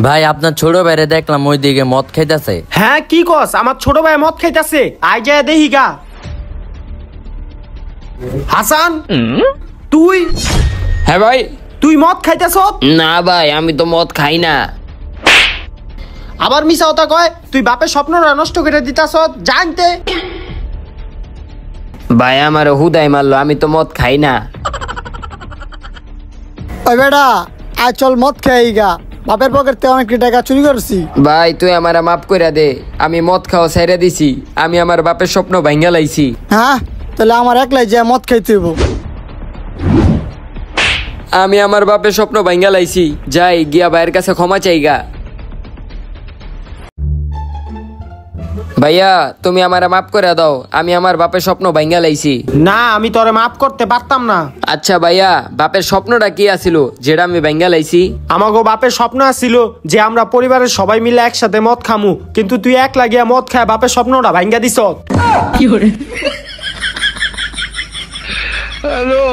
ভাই আপনার ছোট ভাইরে দেখলাম ওইদিকে মদ খাইতেছে। হ্যাঁ কি কস? আমার ছোট ভাই মদ খাইতেছে, আই যায় দেখি গা। হাসান তুই? হ্যাঁ ভাই। তুই মদ খাইতেছ? না ভাই, আমি তো মদ খাই না। আবার মিছা কথা কয়, তুই বাপের স্বপ্নটা নষ্ট করে দিতাছ জানতে। ভাই আমার হুদাই মারলো, আমি তো মদ খাই না। ওই বেটা আয় চল মদ খেয়ে গা, বাপের পকেট থেকে অনেক টাকা চুরি করছি। ভাই তুই আমার মাফ করে দে, আমি মদ খাওয়া ছেড়ে দিছি, আমি আমার বাপের স্বপ্ন ভাঙ্গা লাইছি। হ্যাঁ তাহলে আমার একলাই যে মদ খাইতে হইব। আমি আমার বাপের স্বপ্ন ভাঙ্গা লাইছি, যাই গিয়া ভাইয়ের কাছে ক্ষমা চাইগা। ভাইয়া তুমি আমার মাফ করে দাও, আমি আমার বাপের স্বপ্ন ভাঙ্গা লাইছি। না আমি তোরে মাফ করতে পারতাম না। আচ্ছা ভাইয়া, বাপের স্বপ্নটা কি আছিল যেটা আমি ভাঙ্গা লাইছি? আমাগো বাপের স্বপ্ন আছিল যে আমরা পরিবারের সবাই মিলে একসাথে মদ খামু, কিন্তু তুই একলা গিয়া মদ খায় বাপের স্বপ্নটা ভাঙ্গা দিছ। হ্যালো